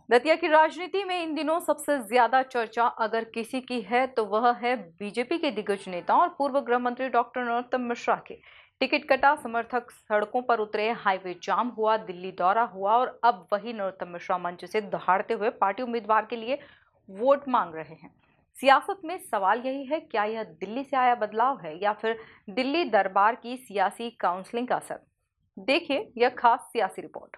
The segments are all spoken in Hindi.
दतिया की राजनीति में इन दिनों सबसे ज्यादा चर्चा अगर किसी की है तो वह है बीजेपी के दिग्गज नेता और पूर्व गृह मंत्री डॉक्टर नरोत्तम मिश्रा के। टिकट कटा, समर्थक सड़कों पर उतरे, हाईवे जाम हुआ, दिल्ली दौरा हुआ और अब वही नरोत्तम मिश्रा मंच से दहाड़ते हुए पार्टी उम्मीदवार के लिए वोट मांग रहे हैं। सियासत में सवाल यही है, क्या यह दिल्ली से आया बदलाव है या फिर दिल्ली दरबार की सियासी काउंसलिंग का असर? देखिए यह खास सियासी रिपोर्ट।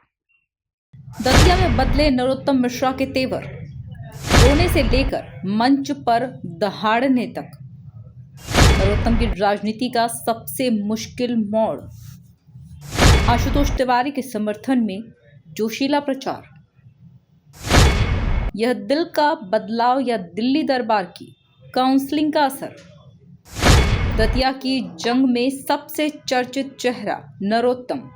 दतिया में बदले नरोत्तम मिश्रा के तेवर, रोने से लेकर मंच पर दहाड़ने तक। नरोत्तम की राजनीति का सबसे मुश्किल मोड़, आशुतोष तिवारी के समर्थन में जोशीला प्रचार। यह दिल का बदलाव या दिल्ली दरबार की काउंसलिंग का असर? दतिया की जंग में सबसे चर्चित चेहरा नरोत्तम।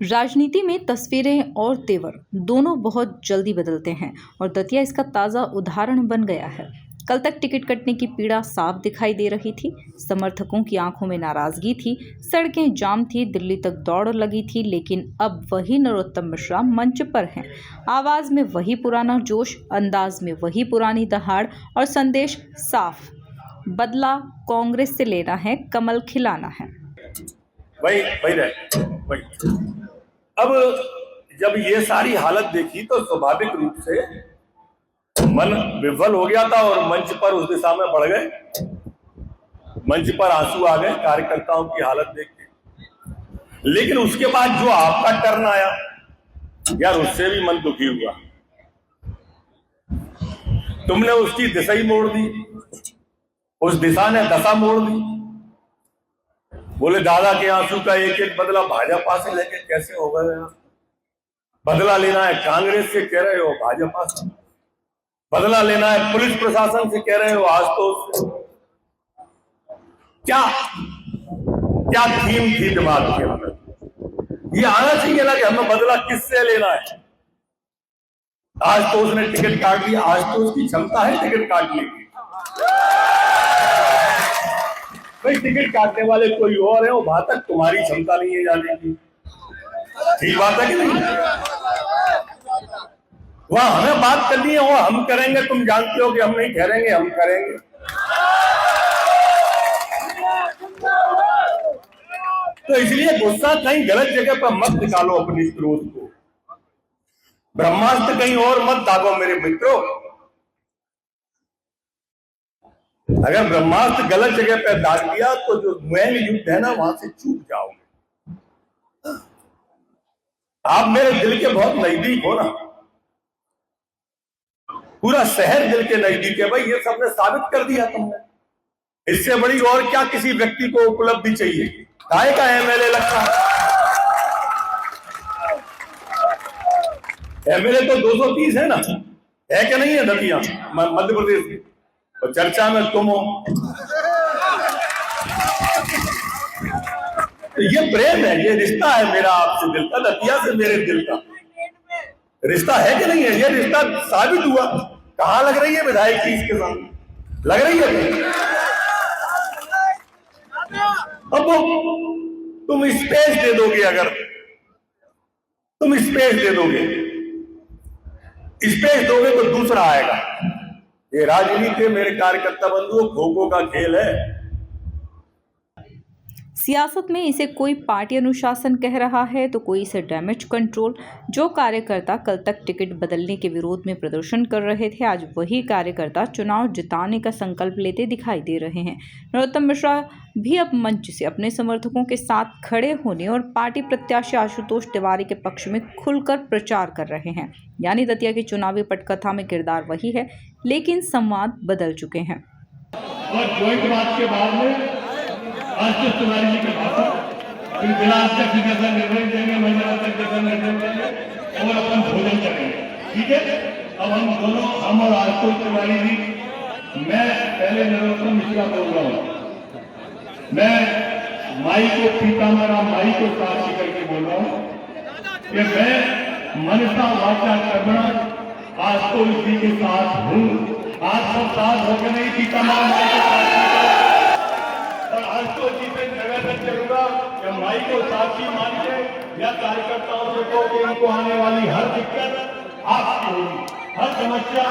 राजनीति में तस्वीरें और तेवर दोनों बहुत जल्दी बदलते हैं और दतिया इसका ताज़ा उदाहरण बन गया है। कल तक टिकट कटने की पीड़ा साफ दिखाई दे रही थी, समर्थकों की आंखों में नाराजगी थी, सड़कें जाम थी, दिल्ली तक दौड़ लगी थी, लेकिन अब वही नरोत्तम मिश्रा मंच पर हैं। आवाज में वही पुराना जोश, अंदाज में वही पुरानी दहाड़ और संदेश साफ, बदला कांग्रेस से लेना है, कमल खिलाना है। वही अब जब ये सारी हालत देखी तो स्वाभाविक रूप से मन विह्वल हो गया था और मंच पर उस दिशा में बढ़ गए। मंच पर आंसू आ गए कार्यकर्ताओं की हालत देख के। लेकिन उसके बाद जो आपका टर्न आया यार, उससे भी मन दुखी हुआ। तुमने उसकी दिशा ही मोड़ दी, उस दिशा ने दशा मोड़ दी। बोले दादा के आंसू का एक एक बदला भाजपा से लेके कैसे हो गया? बदला लेना है कांग्रेस से, कह रहे हो भाजपा से। बदला लेना है पुलिस प्रशासन से, कह रहे हो आशुतोष से। क्या क्या थीम थी दिमाग के अंदर? ये आना चाहिए ना कि हमें बदला किससे लेना है। आशुतोष ने टिकट काट दिया, आशुतोष की क्षमता है टिकट काटने की। भाई टिकट काटने वाले कोई और है, वहां तक तुम्हारी क्षमता नहीं है जाने की। ठीक बात है कि नहीं? वहां हमें बात करनी है, वो हम करेंगे। तुम जानते हो कि हम नहीं ठहरेंगे, हम करेंगे। तो इसलिए गुस्सा कहीं गलत जगह पर मत निकालो अपनी क्रोध को। ब्रह्मास्त्र कहीं और मत दागो मेरे मित्रों। अगर ब्रह्मास्त्र गलत जगह पर दाग दिया तो जो मेन युद्ध है ना, वहां से चूक जाओगे। आप मेरे दिल के बहुत नजदीक हो ना, पूरा शहर दिल के नजदीक है। भाई ये सबने साबित कर दिया तुमने। इससे बड़ी और क्या किसी व्यक्ति को उपलब्धि चाहिए? काय का एमएलए लगता है? एमएलए तो 230 है ना, है क्या नहीं है दतिया मध्य प्रदेश की? तो चर्चा में तुम हो। तो ये प्रेम है, ये रिश्ता है मेरा आपसे दिल का, दतिया से मेरे दिल का रिश्ता है कि नहीं है? ये रिश्ता साबित हुआ। कहां लग रही है विधायक की इसके सामने? लग रही है? अब तुम स्पेस दे दोगे, अगर तुम स्पेस दे दोगे, स्पेस दोगे तो दूसरा आएगा। ये राजनीति मेरे कार्यकर्ता बंधुओं खो-खो का खेल है। सियासत में इसे कोई पार्टी अनुशासन कह रहा है तो कोई इसे डैमेज कंट्रोल। जो कार्यकर्ता कल तक टिकट बदलने के विरोध में प्रदर्शन कर रहे थे, आज वही कार्यकर्ता चुनाव जिताने का संकल्प लेते दिखाई दे रहे हैं। नरोत्तम मिश्रा भी अब मंच से अपने समर्थकों के साथ खड़े होने और पार्टी प्रत्याशी आशुतोष तिवारी के पक्ष में खुलकर प्रचार कर रहे हैं। यानी दतिया की चुनावी पटकथा में किरदार वही है, लेकिन संवाद बदल चुके हैं। और ज्वाइंट बात के बाद में आशुतोष तिवारी जी के भाषण बिना अध्यक्ष जैसा निर्णय देंगे, महिला अध्यक्ष जैसा निर्णय देंगे और अपन भोजन करेंगे। ठीक है? अब हम दोनों, हम और आशुतोष तिवारी जी, मैं पहले नरोत्तम मिश्रा बोल रहा हूं। मैं माई को पीताम्बरा माई को साक्षी करके बोल रहा हूं कि मैं मनसा वाचा कर्मणा आशुतोष जी के साथ हूं। आज सब साथ होकर नहीं, पीताम्बरा माई को साक्षी और आशुतोष जी से निवेदन करूंगा कि माई को साक्षी मान के या कार्यकर्ताओं से को इनको आने वाली हर दिक्कत आपकी समस्या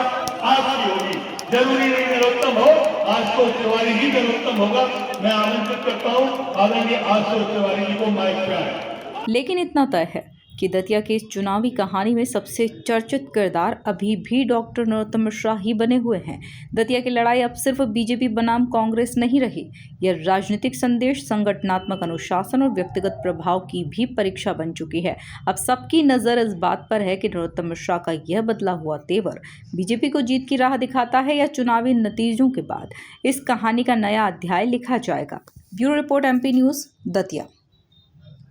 आपकी होगी, जरूरी नहीं नरोत्तम हो, आशुतोष तिवारी जी नरोत्तम होगा। मैं आमंत्रित करता हूँ आदरणीय आशुतोष तिवारी जी को माइक पे आए। लेकिन इतना तय है कि दतिया की इस चुनावी कहानी में सबसे चर्चित किरदार अभी भी डॉक्टर नरोत्तम मिश्रा ही बने हुए हैं। दतिया की लड़ाई अब सिर्फ बीजेपी बनाम कांग्रेस नहीं रही, यह राजनीतिक संदेश, संगठनात्मक अनुशासन और व्यक्तिगत प्रभाव की भी परीक्षा बन चुकी है। अब सबकी नजर इस बात पर है कि नरोत्तम मिश्रा का यह बदला हुआ तेवर बीजेपी को जीत की राह दिखाता है या चुनावी नतीजों के बाद इस कहानी का नया अध्याय लिखा जाएगा। Bureau report, MP news, Datia.